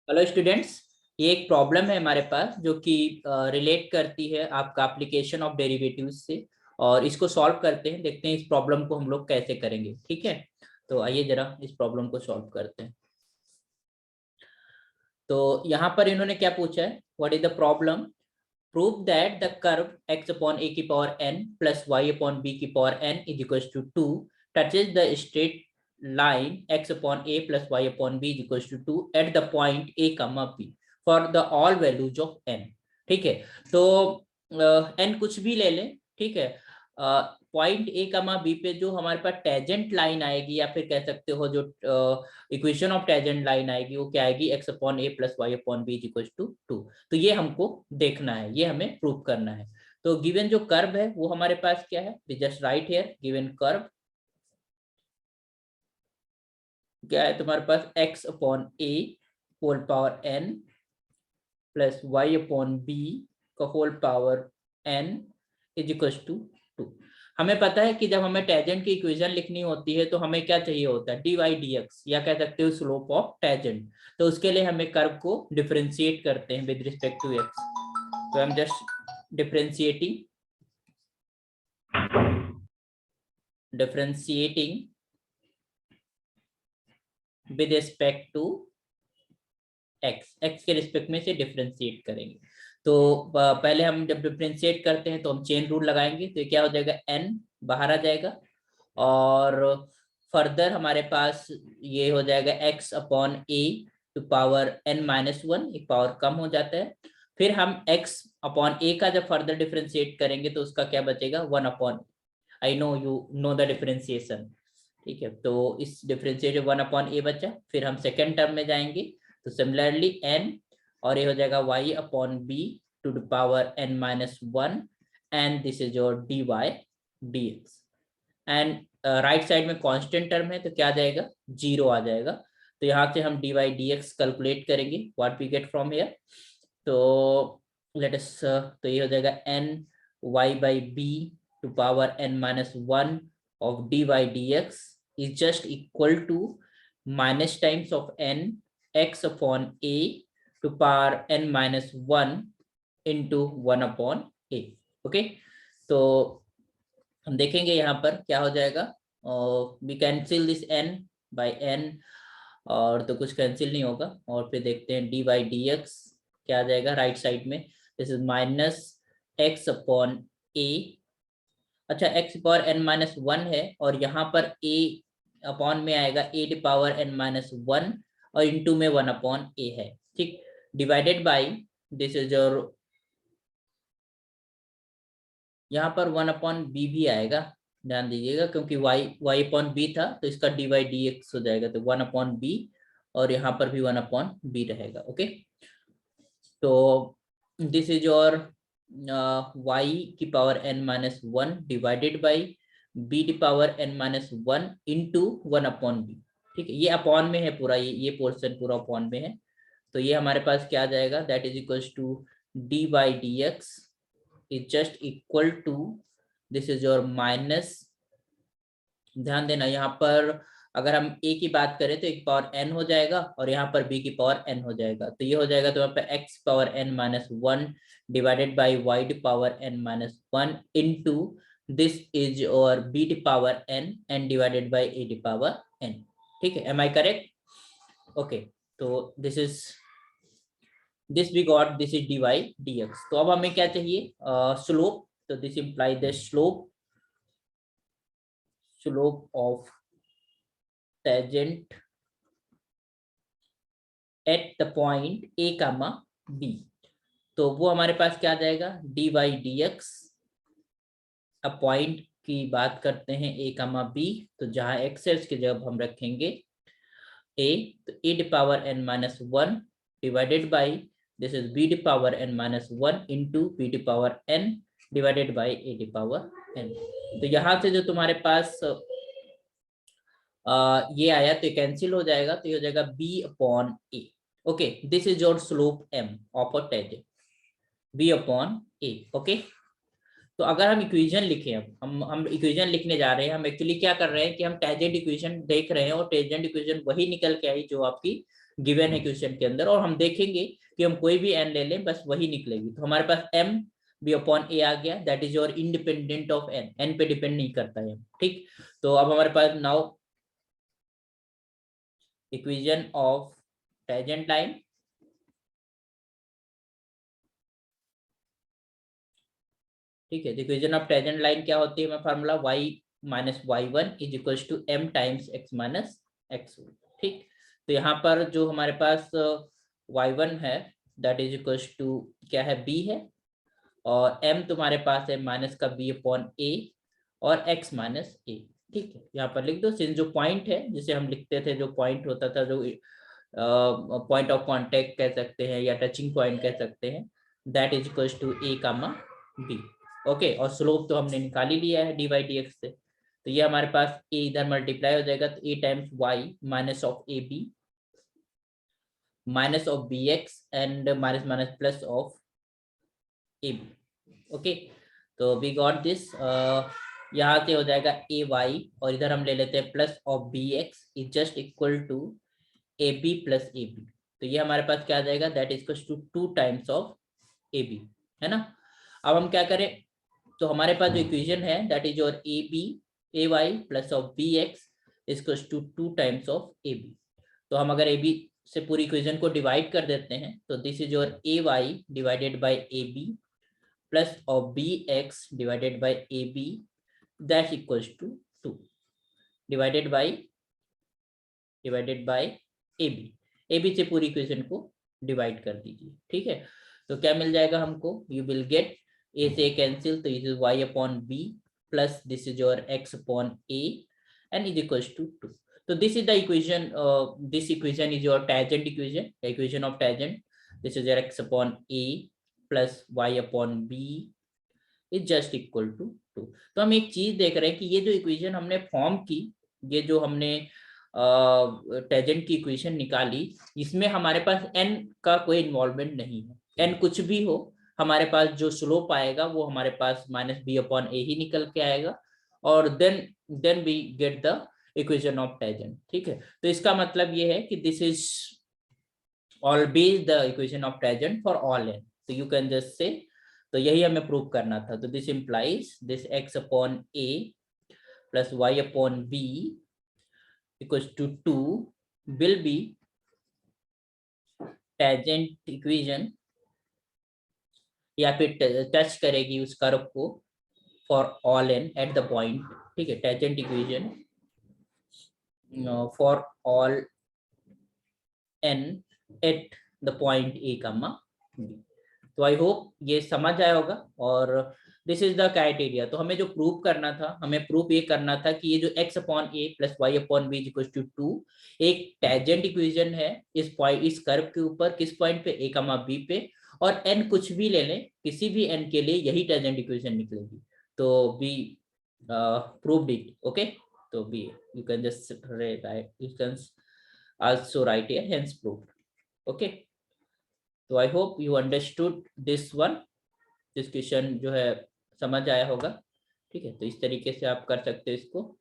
Hello students, ये एक problem है हमारे पास जो कि रिलेट करती है आपका एप्लीकेशन ऑफ डेरिवेटिव्स से। और इसको सॉल्व करते हैं, देखते हैं इस प्रॉब्लम को हम लोग कैसे करेंगे। ठीक है, तो आइए जरा इस प्रॉब्लम को सॉल्व करते हैं। तो यहाँ पर इन्होंने क्या पूछा है, what is the problem. Prove that the curve x upon a की power n plus y upon b की power n is equal to 2 touches the straight line x upon a plus y upon b is equals to 2 at the point a comma b for the all values of n। ठीक है, तो n कुछ भी ले लें। ठीक है, point A कमा बी पे जो हमारे पास टेजेंट लाइन आएगी या फिर कह सकते हो जो इक्वेशन ऑफ टेजेंट लाइन आएगी वो क्या आएगी, x upon a plus y upon b is equal to 2। तो ये हमको देखना है, ये हमें प्रूव करना है। तो गिवन जो कर्व है वो हमारे पास क्या है, just right here given curve क्या है तुम्हारे पास, x upon a whole power n plus y upon b का whole power n is equal to 2। हमें पता है कि जब हमें टेजेंट की इक्वेशन लिखनी होती है तो हमें क्या चाहिए होता है, dy dx, या कह सकते हो स्लोप ऑफ टेजेंट। तो उसके लिए हमें कर्व को डिफरेंशिएट करते हैं विद रिस्पेक्ट टू x। तो हम just differentiating with respect to x के रिस्पेक्ट में से डिफरेंशिएट करेंगे। तो पहले हम जब डिफरेंशिएट करते हैं तो हम चेन रूल लगाएंगे, तो ये क्या हो जाएगा, n बाहर आ जाएगा और फर्दर हमारे पास ये हो जाएगा x upon a to power n minus one, एक पावर कम हो जाता है। फिर हम x अपॉन ए का जब फर्दर डिफरेंशिएट करेंगे तो उसका क्या बचेगा, one upon, I know you know the differentiation. ठीक है, तो इस डिफरेंशिएट वन अपॉन ए बचा। फिर हम सेकेंड टर्म में जाएंगे तो सिमिलरली n और ये हो जाएगा y upon b to the power n minus one and this is your dy dx। And right side में कांस्टेंट टर्म है तो क्या आ जाएगा, जीरो आ जाएगा। तो यहाँ से हम dy dx कैलकुलेट करेंगे, what we get from here. तो लेट अस, तो ये हो जाएगा n y by b to power n minus one of dy dx is just equal to minus times of n x upon a to power n minus 1 into 1 upon a। Okay, तो हम देखेंगे यहाँ पर क्या हो जाएगा, we cancel this n by n और तो कुछ कैंसिल नहीं होगा। और फिर देखते हैं dy dx क्या आ जाएगा राइट साइड में, this is minus x upon a। अच्छा, x power n minus one है और यहाँ पर a अपॉन में आएगा a d power n minus one और इंटू में वन अपॉन a है। ठीक, divided by this is your, यहाँ पर वन अपॉन b भी आएगा, ध्यान दीजिएगा क्योंकि y अपॉन b था तो इसका dy dx हो जाएगा, तो वन अपॉन b और यहाँ पर भी वन अपॉन b रहेगा। ओके, तो दिस इज योर y की power n minus one divided by b की power n minus one into one upon b. ठीक है, ये अपॉन में है पूरा, ये पोर्शन पूरा अपॉन में है। तो ये हमारे पास क्या आ जाएगा, that is equals to dy dx is just equal to, this is your minus, ध्यान देना यहाँ पर अगर हम a की बात करें तो एक पावर n हो जाएगा और यहाँ पर b की पावर n हो जाएगा। तो ये हो जाएगा तो यहाँ पर x power n minus one divided by y d power n minus one into this is और b d power n and divided by a d power n। ठीक है, एम आई करेक्ट? ओके, तो this is, this we got, this is dy dx। तो अब हमें क्या चाहिए, slope. तो this imply the slope of tangent at the point a comma b। तो वो हमारे पास क्या आ जाएगा, dy dx। अब पॉइंट की बात करते हैं a comma b, तो जहां x है उसकी जगह हम रखेंगे a, तो a d power n minus one divided by this is b d power n minus one into b d power n divided by a d power n। तो यहाँ से जो तुम्हारे पास ये आया तो कैंसिल हो जाएगा, तो ये हो जाएगा b upon a। Okay, this is your slope m of a tangent, b upon a। Okay, तो अगर हम इक्वेशन लिखें, अब हम इक्वेशन लिखने जा रहे हैं, हम एक्चुअली क्या कर रहे हैं कि हम टेंजेंट इक्वेशन देख रहे हैं और टेंजेंट इक्वेशन वही निकल के आई जो आपकी गिवन है क्वेश्चन के अंदर, और हम देखेंगे कि हम कोई भी n ले लें बस वही निकलेगी। तो हमारे पास m b अपॉन a आ गया, that is your independent of n पे डिपेंड नहीं करता है, ठीक। तो अब हमारे पास now equation of tangent line, ठीक है। इक्वेशन ऑफ टेंजेंट लाइन क्या होती है, मैं formula y minus y1 is equal to m times x minus x, ठीक। तो यहाँ पर जो हमारे पास y1 है दैट इज इक्वल टू क्या है, b है, और m तुम्हारे पास है माइनस का b अपॉन a और x माइनस a, ठीक है। यहाँ पर लिख दो, सिंस जो पॉइंट है जिसे हम लिखते थे, जो पॉइंट होता था, जो पॉइंट ऑफ कांटेक्ट कह सकते हैं या टचिंग पॉइंट कह सकते हैं, that is equal to a comma b, okay. और स्लोप तो हमने निकाल ही लिया है dy dx से, तो ये हमारे पास a इधर मल्टीप्लाई हो जाएगा, तो a times y minus of a b minus of b x and minus minus plus of a b, okay. तो वी गॉट दिस, यहाँ से हो जाएगा ए वाई, और इधर हम ले लेते हैं plus of b x is just equal to a b plus a b. तो ये हमारे पास क्या आ जाएगा, that is equal to 2 times of a b, है ना। अब हम क्या करें, तो हमारे पास जो इक्वेशन है that is your a b a y plus of b x is to 2 times of a b. तो हम अगर ए बी से पूरी इक्वेशन को डिवाइड कर देते हैं, तो this is your a y divided by a b plus of b x divided by a b that equals to 2 divided by a b से पूरी इक्वेशन को डिवाइड कर दीजिए, ठीक है। तो क्या मिल जाएगा हमको, यू विल गेट a से कैंसिल, तो is y upon b plus this is your x upon a and is equals to 2। तो this is the equation, this equation is your tangent equation, equation of tangent, this is your x upon a plus y upon b is just equal to 2। तो हम एक चीज देख रहे हैं कि ये जो इक्वेशन हमने फॉर्म की, ये जो हमने टेंजेंट की इक्वेशन निकाली, इसमें हमारे पास n का कोई इन्वॉल्वमेंट नहीं है। n कुछ भी हो, हमारे पास जो स्लोप आएगा वो हमारे पास माइनस बी अपॉन ए ही निकल के आएगा, और then we get the equation of tangent, ठीक है। तो इसका मतलब ये है कि this is always the equation of tangent for all n, तो यू कैन जस्ट से, तो यही हमें प्रूव करना था। तो this implies this x upon a plus y upon b equals to 2 will be tangent equation, या फिर touch करेगी उस कर्व को for all n at the point, ठीक है। Tangent equation for all n at the point a comma b। तो I hope ये समझ आया होगा, और दिस इज द क्राइटेरिया। तो हमें जो प्रूव करना था, हमें प्रूफ ये करना था कि ये जो x upon a plus y upon b equal to 2 एक टेंजेंट इक्वेशन है इस पॉइंट, इस कर्व के ऊपर, किस पॉइंट पे, a कामा b पे, और n कुछ भी ले लें, किसी भी n के लिए यही टेंजेंट इक्वेशन निकलेगी। तो बी प्रूव्ड इट, ओके। तो be you can just write, you can also write here hence proved, okay. तो I hope you understood this one, this question जो है समझ आया होगा, ठीक है। तो इस तरीके से आप कर सकते हो इसको।